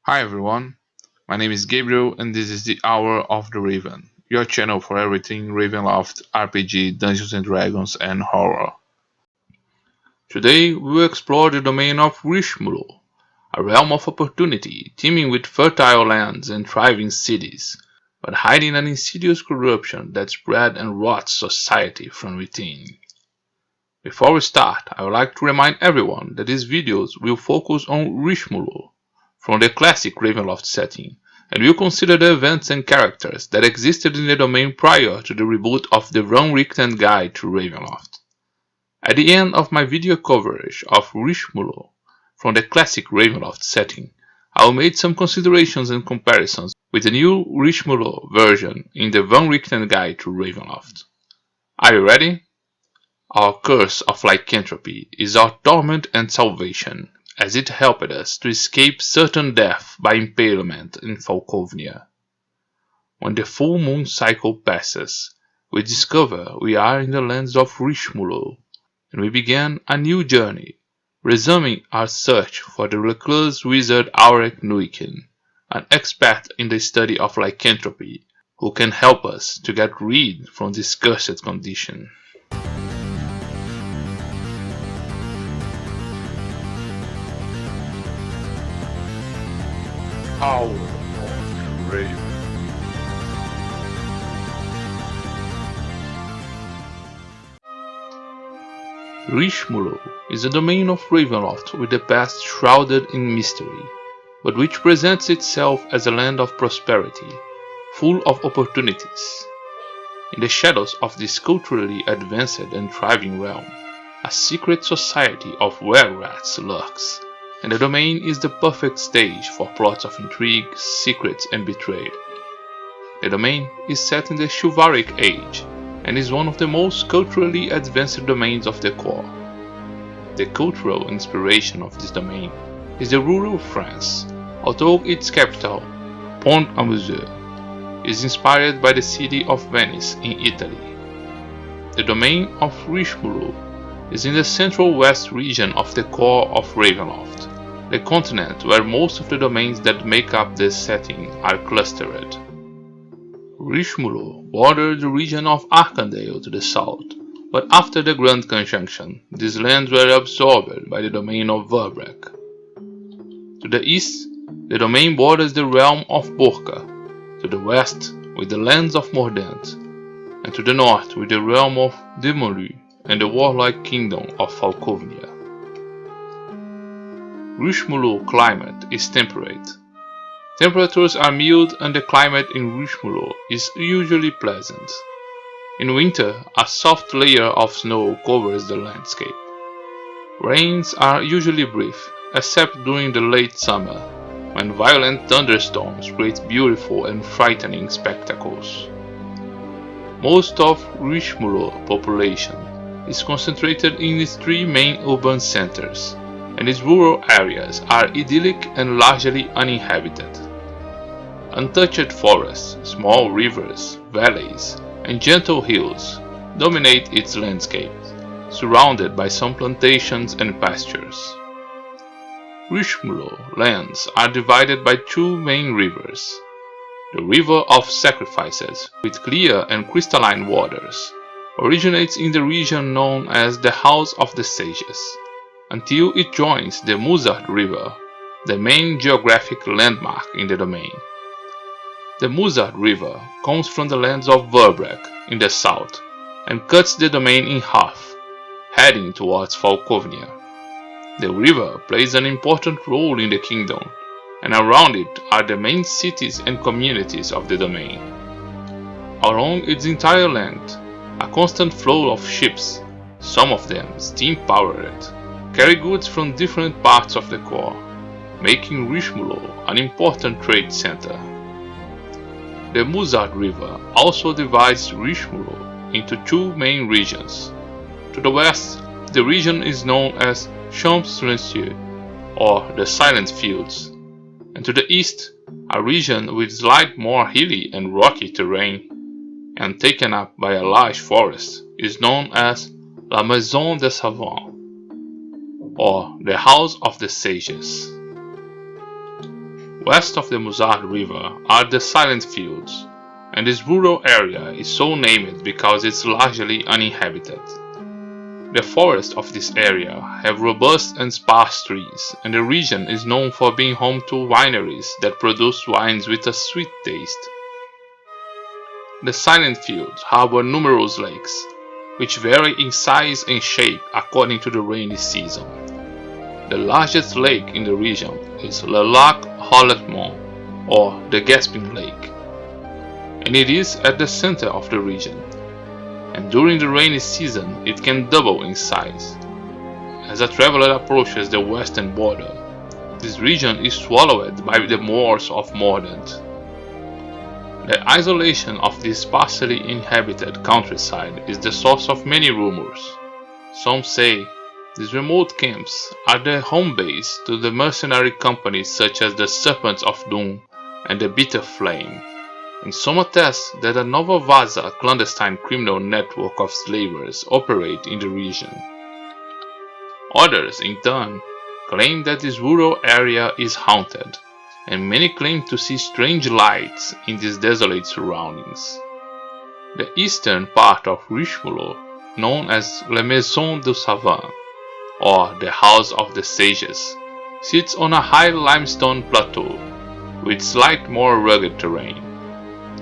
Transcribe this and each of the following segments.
Hi everyone, my name is Gabriel and this is the Hour of the Raven, your channel for everything Ravenloft, RPG, Dungeons and Dragons, and horror. Today we will explore the domain of Rishmulo, a realm of opportunity teeming with fertile lands and thriving cities, but hiding an insidious corruption that spread and rots society from within. Before we start, I would like to remind everyone that these videos will focus on Rishmulo from the classic Ravenloft setting, and will consider the events and characters that existed in the domain prior to the reboot of the Von Richten Guide to Ravenloft. At the end of my video coverage of Rishmulo from the classic Ravenloft setting, I will make some considerations and comparisons with the new Rishmulo version in the Von Richten Guide to Ravenloft. Are you ready? Our curse of lycanthropy is our torment and salvation, as it helped us to escape certain death by impalement in Falkovnia. When the full moon cycle passes, we discover we are in the lands of Rishmulo, and we begin a new journey, resuming our search for the recluse wizard Aurek Nuikin, an expert in the study of lycanthropy, who can help us to get rid from this cursed condition. Hour of Raven. Rishmulo is a domain of Ravenloft with the past shrouded in mystery, but which presents itself as a land of prosperity, full of opportunities. In the shadows of this culturally advanced and thriving realm, a secret society of were-rats lurks, and the domain is the perfect stage for plots of intrigue, secrets, and betrayal. The domain is set in the chivalric age, and is one of the most culturally advanced domains of the core. The cultural inspiration of this domain is the rural France, although its capital, Pont-à-Mousseau, is inspired by the city of Venice in Italy. The domain of Rishmulo is in the central west region of the core of Ravenloft, the continent where most of the domains that make up this setting are clustered. Rishmulo bordered the region of Arkandale to the south, but after the Grand Conjunction, these lands were absorbed by the domain of Verbrek. To the east, the domain borders the realm of Borca, to the west with the lands of Mordant, and to the north with the realm of Demolu and the warlike kingdom of Falkovnia. Rishmulo climate is temperate. Temperatures are mild and the climate in Rishmulo is usually pleasant. In winter, a soft layer of snow covers the landscape. Rains are usually brief, except during the late summer, when violent thunderstorms create beautiful and frightening spectacles. Most of Rishmulo population is concentrated in its three main urban centers, and its rural areas are idyllic and largely uninhabited. Untouched forests, small rivers, valleys, and gentle hills dominate its landscape, surrounded by some plantations and pastures. Rishmulo lands are divided by two main rivers. The River of Sacrifices, with clear and crystalline waters, originates in the region known as the House of the Sages, until it joins the Muzard River, the main geographic landmark in the domain. The Muzard River comes from the lands of Verbrek in the south and cuts the domain in half, heading towards Falkovnia. The river plays an important role in the kingdom, and around it are the main cities and communities of the domain. Along its entire length, a constant flow of ships, some of them steam-powered, carry goods from different parts of the core, making Rishmulo an important trade center. The Muzard River also divides Rishmulo into two main regions. To the west, the region is known as Champs Silencieux, or the Silent Fields, and to the east, a region with slight more hilly and rocky terrain, and taken up by a large forest, is known as La Maison des Savants, or the House of the Sages. West of the Musard River are the Silent Fields, and this rural area is so named because it's largely uninhabited. The forests of this area have robust and sparse trees, and the region is known for being home to wineries that produce wines with a sweet taste. The Silent Fields harbor numerous lakes, which vary in size and shape according to the rainy season. The largest lake in the region is Le Lac Holletmont, or the Gasping Lake, and it is at the center of the region. And during the rainy season it can double in size. As a traveler approaches the western border, this region is swallowed by the moors of Mordant. The isolation of this sparsely inhabited countryside is the source of many rumors. Some say these remote camps are the home base to the mercenary companies such as the Serpents of Doom and the Bitter Flame, and some attest that a Nova Vaza clandestine criminal network of slavers operate in the region. Others, in turn, claim that this rural area is haunted, and many claim to see strange lights in these desolate surroundings. The eastern part of Richemoulo, known as La Maison du Savant, or the House of the Sages, sits on a high limestone plateau with slightly more rugged terrain.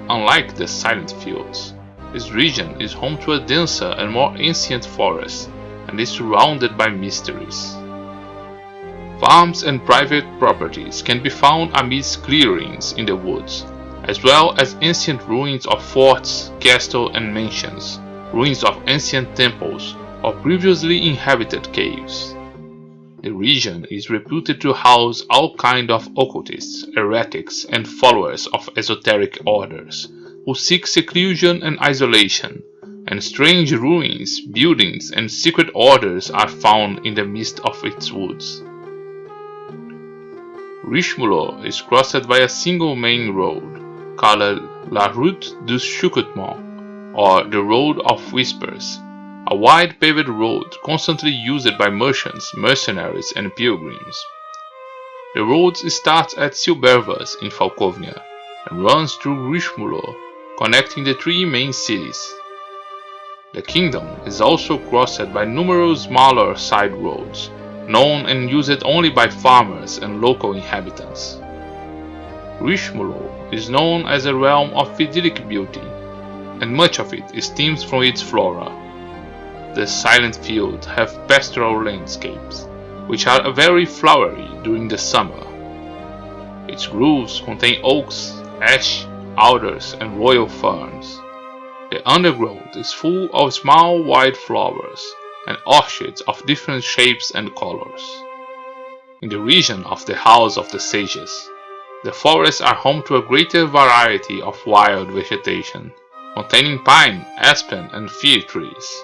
Unlike the Silent Fields, this region is home to a denser and more ancient forest and is surrounded by mysteries. Farms and private properties can be found amidst clearings in the woods, as well as ancient ruins of forts, castles and mansions, ruins of ancient temples, or previously inhabited caves. The region is reputed to house all kinds of occultists, heretics, and followers of esoteric orders, who seek seclusion and isolation, and strange ruins, buildings, and secret orders are found in the midst of its woods. Richemoulo is crossed by a single main road, called La Route du Chuchotement, or the Road of Whispers, a wide paved road constantly used by merchants, mercenaries, and pilgrims. The road starts at Silbervas in Falkovnia and runs through Richemoulo, connecting the three main cities. The kingdom is also crossed by numerous smaller side roads, known and used only by farmers and local inhabitants. Richemoulo is known as a realm of idyllic beauty, and much of it stems from its flora. The Silent Fields have pastoral landscapes, which are very flowery during the summer. Its groves contain oaks, ash, alders, and royal ferns. The undergrowth is full of small white flowers and orchids of different shapes and colors. In the region of the House of the Sages, the forests are home to a greater variety of wild vegetation, containing pine, aspen, and fir trees,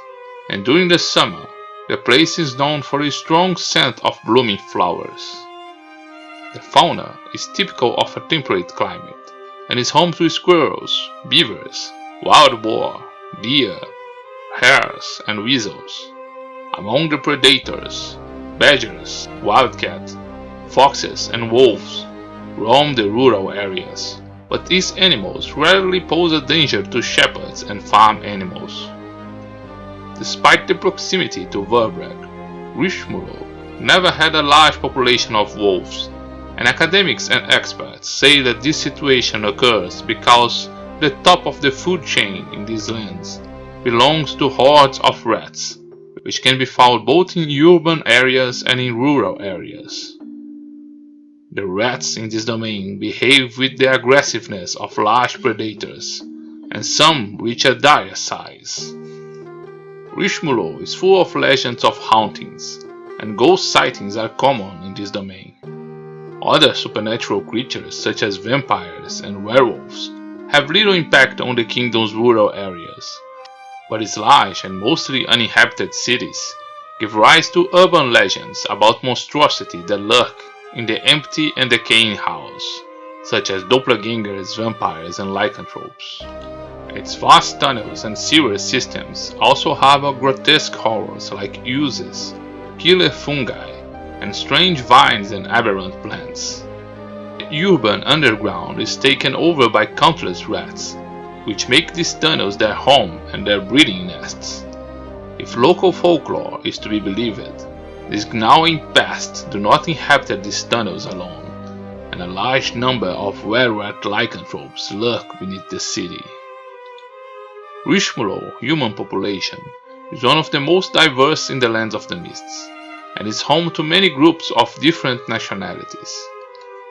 and during the summer, the place is known for a strong scent of blooming flowers. The fauna is typical of a temperate climate, and is home to squirrels, beavers, wild boar, deer, hares, and weasels. Among the predators, badgers, wildcat, foxes, and wolves roam the rural areas, but these animals rarely pose a danger to shepherds and farm animals. Despite the proximity to Verbrugge, Richemoulo never had a large population of wolves, and academics and experts say that this situation occurs because the top of the food chain in these lands belongs to hordes of rats, which can be found both in urban areas and in rural areas. The rats in this domain behave with the aggressiveness of large predators, and some reach a dire size. Richemoulo is full of legends of hauntings, and ghost sightings are common in this domain. Other supernatural creatures such as vampires and werewolves have little impact on the kingdom's rural areas, but its large and mostly uninhabited cities give rise to urban legends about monstrosity that lurk in the empty and decaying house, such as doppelgangers, vampires, and lycanthropes. Its vast tunnels and sewer systems also harbor grotesque horrors like oozes, killer fungi, and strange vines and aberrant plants. The urban underground is taken over by countless rats, which make these tunnels their home and their breeding nests. If local folklore is to be believed, these gnawing pests do not inhabit these tunnels alone, and a large number of were-rat lycanthropes lurk beneath the city. Rishmulo human population is one of the most diverse in the Lands of the Mists, and is home to many groups of different nationalities.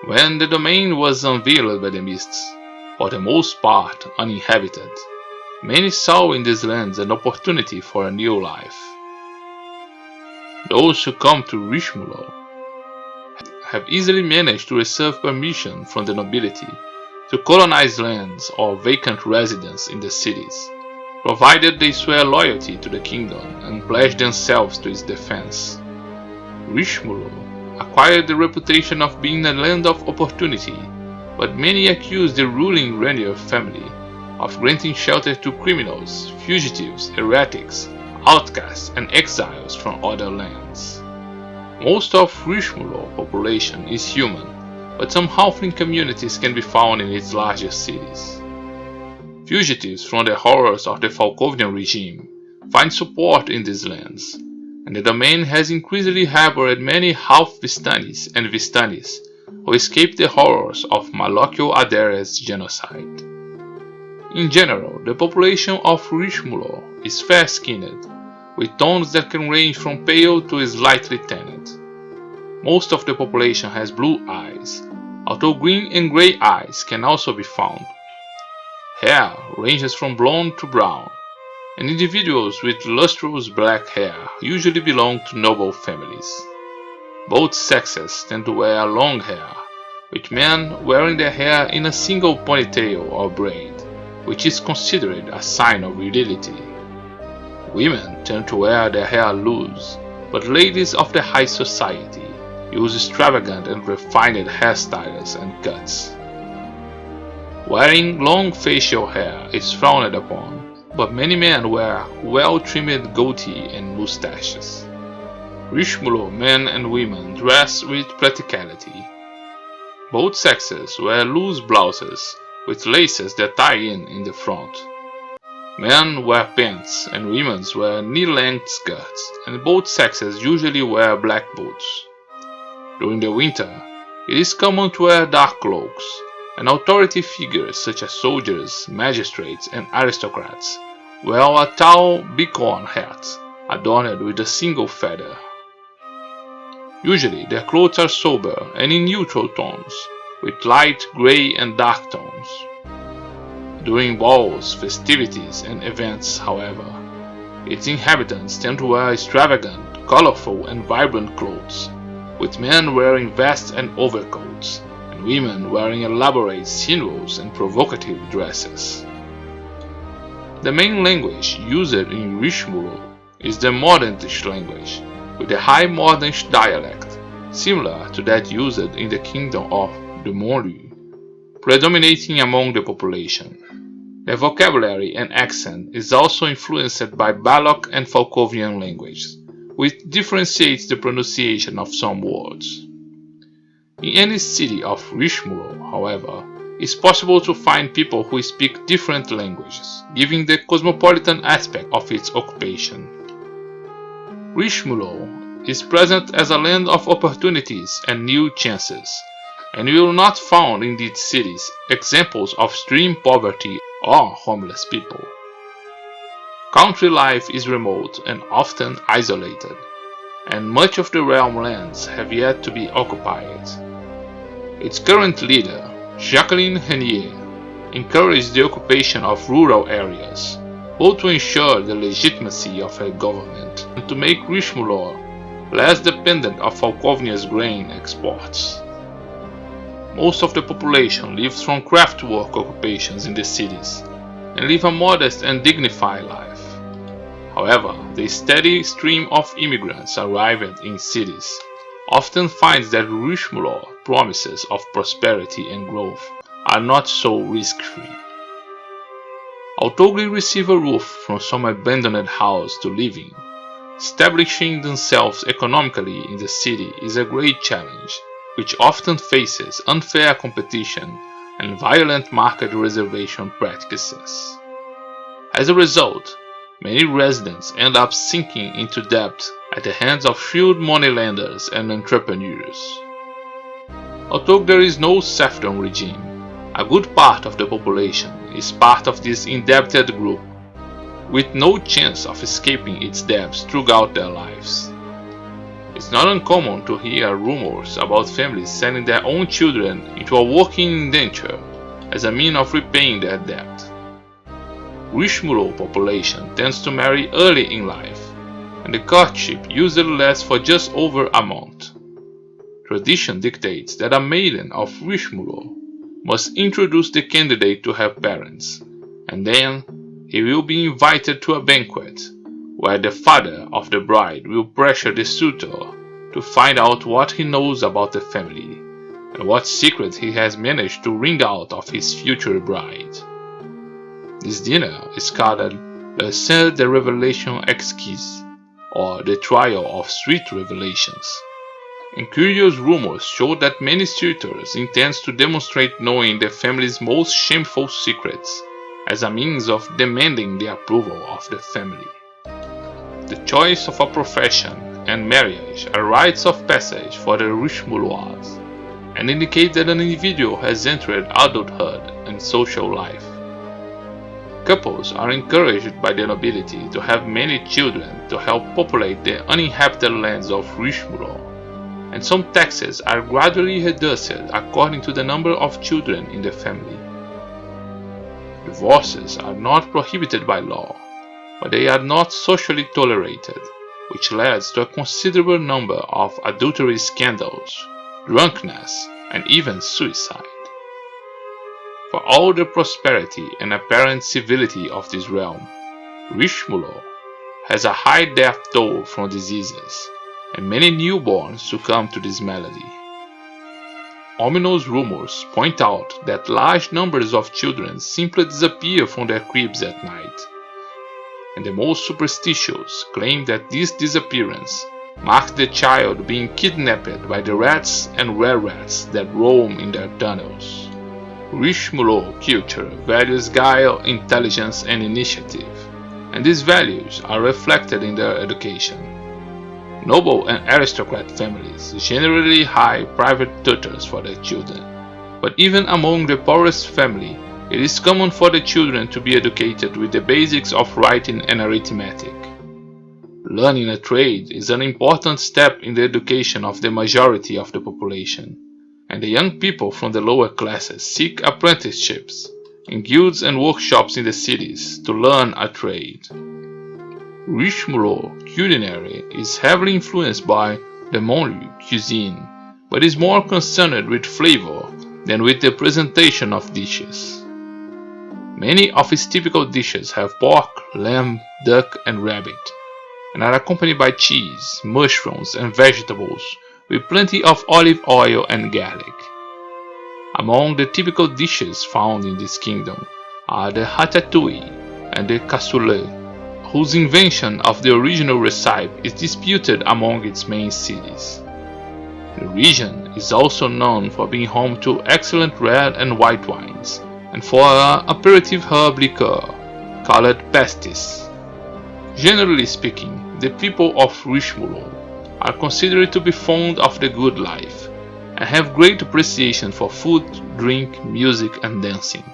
When the domain was unveiled by the Mists, for the most part uninhabited, many saw in these lands an opportunity for a new life. Those who come to Rishmulo have easily managed to receive permission from the nobility to colonize lands or vacant residence in the cities, provided they swear loyalty to the kingdom and pledge themselves to its defense. Rishmulo acquired the reputation of being a land of opportunity, but many accuse the ruling Rainier family of granting shelter to criminals, fugitives, heretics, outcasts, and exiles from other lands. Most of Rishmulo population is human, but some halfling communities can be found in its larger cities. Fugitives from the horrors of the Falkovian regime find support in these lands, and the domain has increasingly harbored many half-Vistanis and Vistanis who escaped the horrors of Malokio Adere's genocide. In general, the population of Rishmulo is fair-skinned, with tones that can range from pale to slightly tanned. Most of the population has blue eyes, although green and grey eyes can also be found. Hair ranges from blonde to brown, and individuals with lustrous black hair usually belong to noble families. Both sexes tend to wear long hair, with men wearing their hair in a single ponytail or braid, which is considered a sign of virility. Women tend to wear their hair loose, but ladies of the high society use extravagant and refined hairstyles and cuts. Wearing long facial hair is frowned upon, but many men wear well-trimmed goatee and mustaches. Rishmulo men and women dress with practicality. Both sexes wear loose blouses with laces that tie in the front. Men wear pants and women wear knee-length skirts, and both sexes usually wear black boots. During the winter, it is common to wear dark cloaks, and authority figures such as soldiers, magistrates, and aristocrats wear a tall bicorn hat adorned with a single feather. Usually their clothes are sober and in neutral tones, with light grey and dark tones. During balls, festivities, and events, however, its inhabitants tend to wear extravagant, colorful, and vibrant clothes, with men wearing vests and overcoats, and women wearing elaborate sinuous and provocative dresses. The main language used in Rishmulo is the Mordantish language, with a High Mordantish dialect, similar to that used in the kingdom of Dumonlu, predominating among the population. The vocabulary and accent is also influenced by Balok and Falkovian languages, which differentiates the pronunciation of some words. In any city of Rishmulo, however, it is possible to find people who speak different languages, giving the cosmopolitan aspect of its occupation. Rishmulo is present as a land of opportunities and new chances, and you will not find in these cities examples of extreme poverty or homeless people. Country life is remote and often isolated, and much of the realm lands have yet to be occupied. Its current leader, Jacqueline Renier, encouraged the occupation of rural areas, both to ensure the legitimacy of her government and to make Rishmulo less dependent of Falkovnia's grain exports. Most of the population lives from craft work occupations in the cities and live a modest and dignified life. However, the steady stream of immigrants arriving in cities often finds that Rishmulo promises of prosperity and growth are not so risk-free. Although they receive a roof from some abandoned house to live in, establishing themselves economically in the city is a great challenge, which often faces unfair competition and violent market reservation practices. As a result, many residents end up sinking into debt at the hands of shrewd moneylenders and entrepreneurs. Although there is no serfdom regime, a good part of the population is part of this indebted group, with no chance of escaping its debts throughout their lives. It's not uncommon to hear rumors about families sending their own children into a working indenture as a means of repaying their debt. Rich-Mulot population tends to marry early in life, and the courtship usually lasts for just over a month. Tradition dictates that a maiden of Rich-Mulot must introduce the candidate to her parents, and then he will be invited to a banquet, where the father of the bride will pressure the suitor to find out what he knows about the family, and what secret he has managed to wring out of his future bride. This dinner is called Le Scène de Révélation Exquise, or the Trial of Sweet Revelations. And curious rumors show that many suitors intend to demonstrate knowing the family's most shameful secrets as a means of demanding the approval of the family. The choice of a profession and marriage are rites of passage for the Rich-Mulots, and indicate that an individual has entered adulthood and social life. Couples are encouraged by the nobility to have many children to help populate the uninhabited lands of Rich-Mulot, and some taxes are gradually reduced according to the number of children in the family. Divorces are not prohibited by law, but they are not socially tolerated, which leads to a considerable number of adultery scandals, drunkenness, and even suicide. For all the prosperity and apparent civility of this realm, Rich-Mulot has a high death toll from diseases, and many newborns succumb to this malady. Ominous rumors point out that large numbers of children simply disappear from their cribs at night, and the most superstitious claim that this disappearance marks the child being kidnapped by the rats and were-rats that roam in their tunnels. Rich-Mulot culture values guile, intelligence, and initiative, and these values are reflected in their education. Noble and aristocrat families generally hire private tutors for their children, but even among the poorest family, it is common for the children to be educated with the basics of writing and arithmetic. Learning a trade is an important step in the education of the majority of the population, and the young people from the lower classes seek apprenticeships in guilds and workshops in the cities to learn a trade. Rich-Mulot culinary is heavily influenced by the Monlu cuisine, but is more concerned with flavor than with the presentation of dishes. Many of its typical dishes have pork, lamb, duck, and rabbit, and are accompanied by cheese, mushrooms, and vegetables, with plenty of olive oil and garlic. Among the typical dishes found in this kingdom are the ratatouille and the cassoulet, whose invention of the original recipe is disputed among its main cities. The region is also known for being home to excellent red and white wines, and for an aperitif herb liqueur called pastis. Generally speaking, the people of Rich-Mulot are considered to be fond of the good life, and have great appreciation for food, drink, music, and dancing.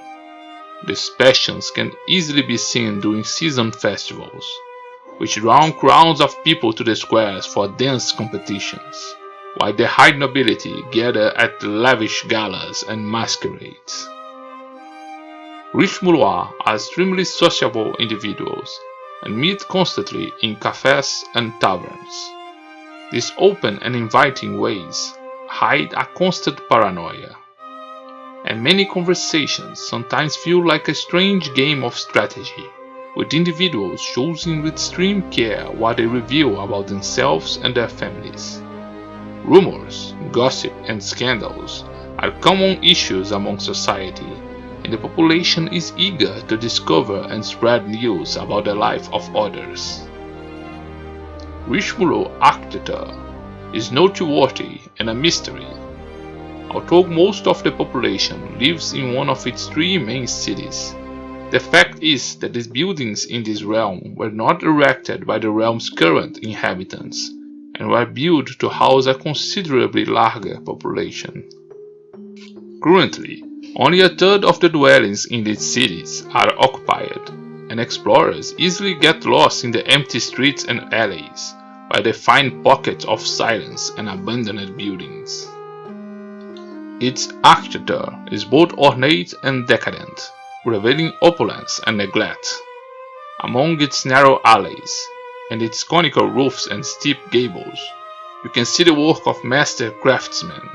These passions can easily be seen during season festivals, which draw crowds of people to the squares for dance competitions, while the high nobility gather at lavish galas and masquerades. Rich-Mulot are extremely sociable individuals and meet constantly in cafes and taverns. These open and inviting ways hide a constant paranoia, and many conversations sometimes feel like a strange game of strategy, with individuals choosing with extreme care what they reveal about themselves and their families. Rumors, gossip, and scandals are common issues among society, and the population is eager to discover and spread news about the life of others. Rich-Mulot architecture is noteworthy and a mystery, Although most of the population lives in one of its three main cities, the fact is that the buildings in this realm were not erected by the realm's current inhabitants, and were built to house a considerably larger population. Currently, only a third of the dwellings in these cities are occupied, and explorers easily get lost in the empty streets and alleys, while they find pockets of silence and abandoned buildings. Its architecture is both ornate and decadent, revealing opulence and neglect. Among its narrow alleys, and its conical roofs and steep gables, you can see the work of master craftsmen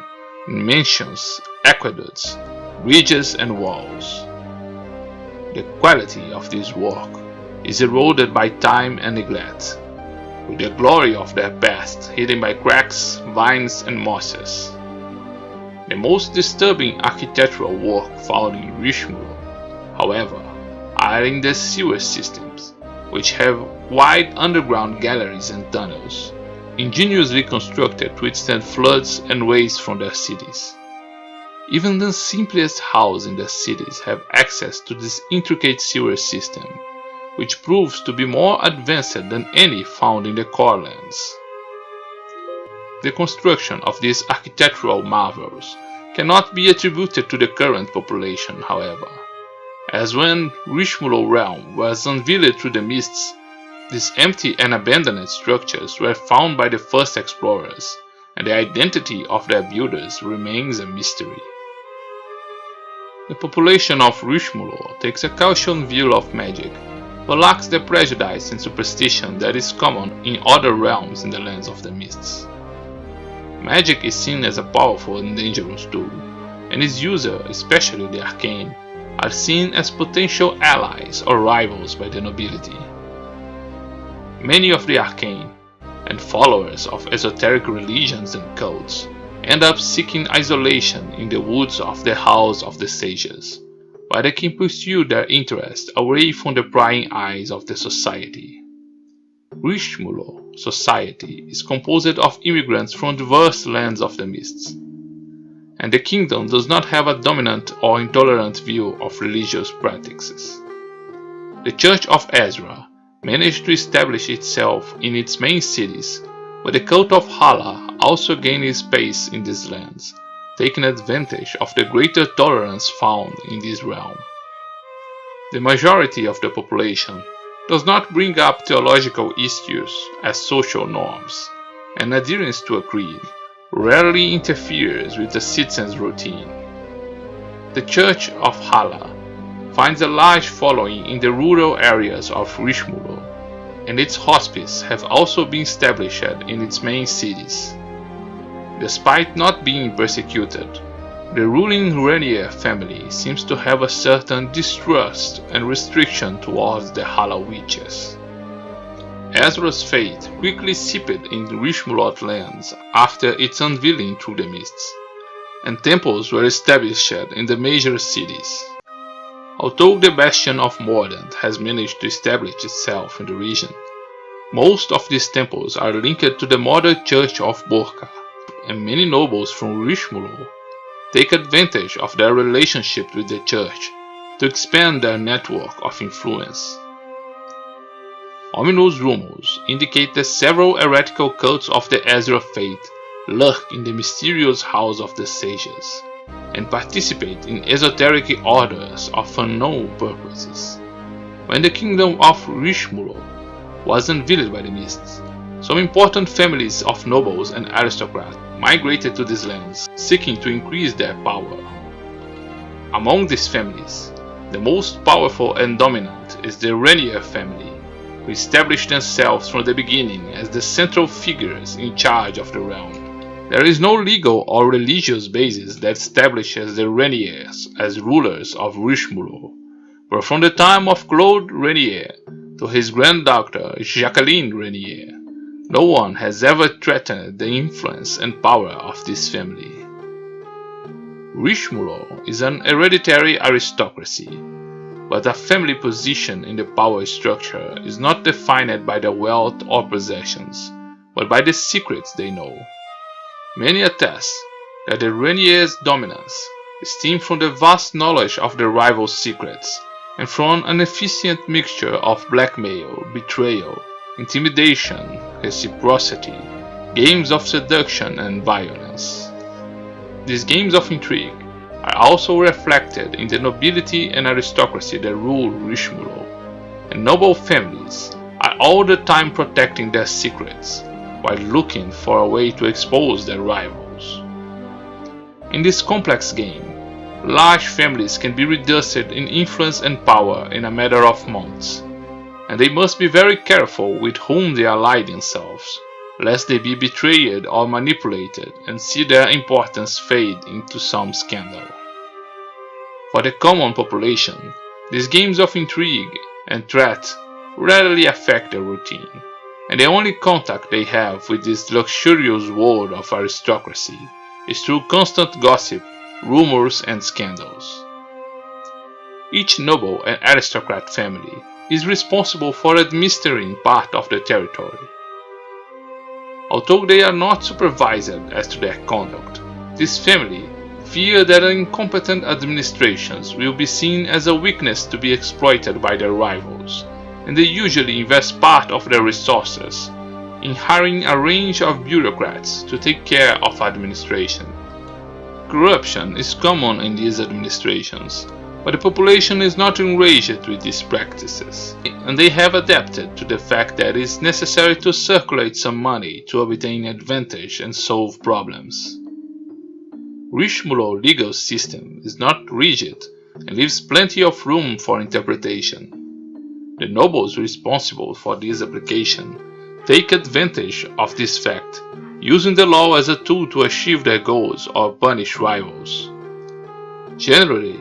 in mansions, aqueducts, bridges and walls. The quality of this work is eroded by time and neglect, with the glory of their past hidden by cracks, vines and mosses. The most disturbing architectural work found in Rishmulo, however, are in the sewer systems, which have wide underground galleries and tunnels, ingeniously constructed to withstand floods and waves from their cities. Even the simplest houses in the cities have access to this intricate sewer system, which proves to be more advanced than any found in the core lands. The construction of these architectural marvels cannot be attributed to the current population, however, as when Rishmulo realm was unveiled through the mists, these empty and abandoned structures were found by the first explorers, and the identity of their builders remains a mystery. The population of Rishmulo takes a caution view of magic, but lacks the prejudice and superstition that is common in other realms in the lands of the mists. Magic is seen as a powerful and dangerous tool, and its users, especially the arcane, are seen as potential allies or rivals by the nobility. Many of the arcane, and followers of esoteric religions and cults, end up seeking isolation in the woods of the House of the Sages, where they can pursue their interests away from the prying eyes of the society. Rishmulo society is composed of immigrants from diverse lands of the mists, and the kingdom does not have a dominant or intolerant view of religious practices. The Church of Ezra managed to establish itself in its main cities, but the cult of Hala also gained space in these lands, taking advantage of the greater tolerance found in this realm. The majority of the population does not bring up theological issues as social norms, and adherence to a creed rarely interferes with the citizens' routine. The Church of Hala finds a large following in the rural areas of Rishmulo, and its hospice have also been established in its main cities. Despite not being persecuted, the ruling Renier family seems to have a certain distrust and restriction towards the Hala witches. Ezra's fate quickly seeped in Rishmulot lands after its unveiling through the mists, and temples were established in the major cities. Although the Bastion of Mordant has managed to establish itself in the region, most of these temples are linked to the modern Church of Borka, and many nobles from Rishmulo take advantage of their relationship with the church to expand their network of influence. Ominous rumors indicate that several heretical cults of the Ezra faith lurk in the mysterious House of the Sages, and participate in esoteric orders of unknown purposes. When the kingdom of Rishmulo was unveiled by the mists, some important families of nobles and aristocrats migrated to these lands, seeking to increase their power. Among these families, the most powerful and dominant is the Renier family, who established themselves from the beginning as the central figures in charge of the realm. There is no legal or religious basis that establishes the Reniers as rulers of Rishmulo, but from the time of Claude Renier to his granddaughter Jacqueline Renier, no one has ever threatened the influence and power of this family. Rishmulo is an hereditary aristocracy, but a family position in the power structure is not defined by their wealth or possessions, but by the secrets they know. Many attest that the Reniers' dominance stemmed from the vast knowledge of the rivals' secrets and from an efficient mixture of blackmail, betrayal, intimidation, reciprocity, games of seduction and violence. These games of intrigue are also reflected in the nobility and aristocracy that rule Richmulo, and noble families are all the time protecting their secrets while looking for a way to expose their rivals. In this complex game, large families can be reduced in influence and power in a matter of months, and they must be very careful with whom they ally themselves, lest they be betrayed or manipulated and see their importance fade into some scandal. For the common population, these games of intrigue and threat rarely affect their routine, and the only contact they have with this luxurious world of aristocracy is through constant gossip, rumors, and scandals. Each noble and aristocrat family is responsible for administering part of the territory. Although they are not supervised as to their conduct, this family fear that incompetent administrations will be seen as a weakness to be exploited by their rivals, and they usually invest part of their resources in hiring a range of bureaucrats to take care of administration. Corruption is common in these administrations, but the population is not enraged with these practices, and they have adapted to the fact that it is necessary to circulate some money to obtain advantage and solve problems. Richmulo legal system is not rigid and leaves plenty of room for interpretation. The nobles responsible for this application take advantage of this fact, using the law as a tool to achieve their goals or punish rivals. Generally,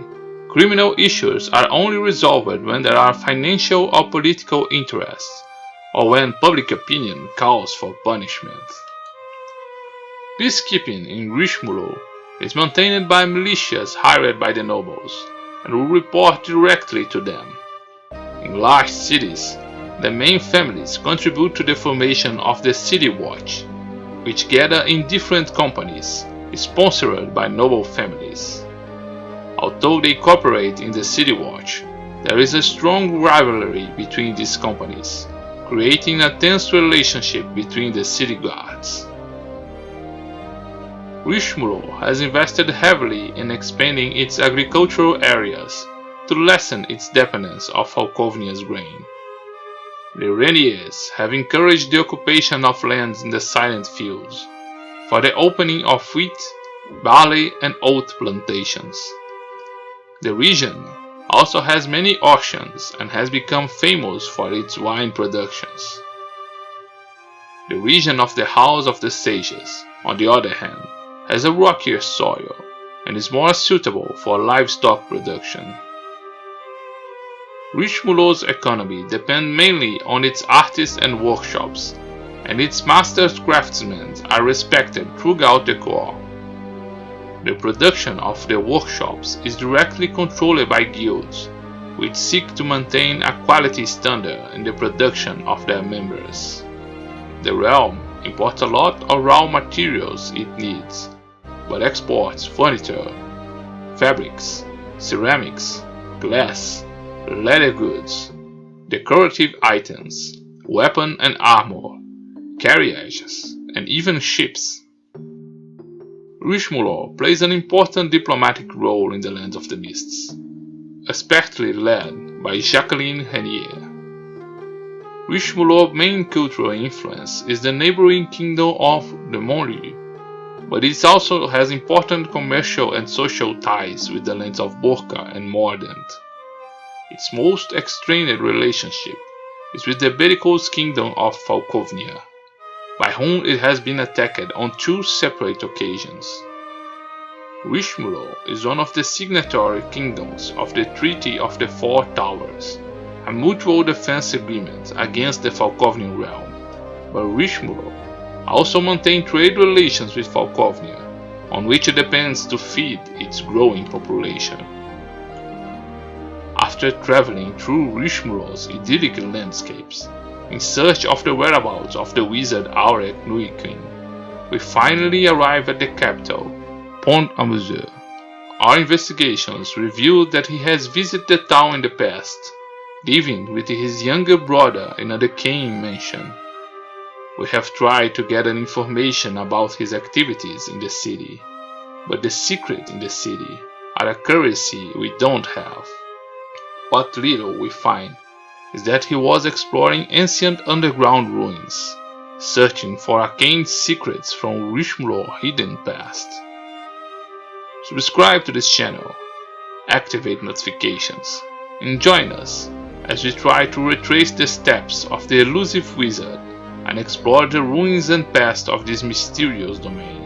criminal issues are only resolved when there are financial or political interests, or when public opinion calls for punishment. Peacekeeping in Richmulo is maintained by militias hired by the nobles, and will report directly to them. In large cities, the main families contribute to the formation of the City Watch, which gather in different companies, sponsored by noble families. Although they cooperate in the City Watch, there is a strong rivalry between these companies, creating a tense relationship between the city guards. Richmulo has invested heavily in expanding its agricultural areas to lessen its dependence on Falkovnia's grain. The Reniers have encouraged the occupation of lands in the Silent Fields for the opening of wheat, barley, and oat plantations. The region also has many oceans and has become famous for its wine productions. The region of the House of the Sages, on the other hand, has a rockier soil and is more suitable for livestock production. Richmulo's economy depends mainly on its artists and workshops, and its master craftsmen are respected throughout the core. The production of the workshops is directly controlled by guilds, which seek to maintain a quality standard in the production of their members. The realm imports a lot of raw materials it needs, but exports furniture, fabrics, ceramics, glass, leather goods, decorative items, weapons and armor, carriages, and even ships. Richmulo plays an important diplomatic role in the Lands of the Mists, especially led by Jacqueline Renier. Richmulo's main cultural influence is the neighboring kingdom of the Montlhéry, but it also has important commercial and social ties with the lands of Borca and Mordant. Its most strained relationship is with the bellicose kingdom of Falkovnia, by whom it has been attacked on 2 separate occasions. Richmulo is one of the signatory kingdoms of the Treaty of the Four Towers, a mutual defense agreement against the Falkovnian realm, but Richmulo also maintains trade relations with Falkovnia, on which it depends to feed its growing population. After traveling through Richmulo's idyllic landscapes, in search of the whereabouts of the wizard Aurek Nuikin, we finally arrive at the capital, Pont-à-Mousson. Our investigations reveal that he has visited the town in the past, living with his younger brother in a decaying mansion. We have tried to get information about his activities in the city, but the secret in the city are a currency we don't have. What little we find is that he was exploring ancient underground ruins, searching for arcane secrets from Richmond's hidden past. Subscribe to this channel, activate notifications, and join us as we try to retrace the steps of the elusive wizard and explore the ruins and past of this mysterious domain.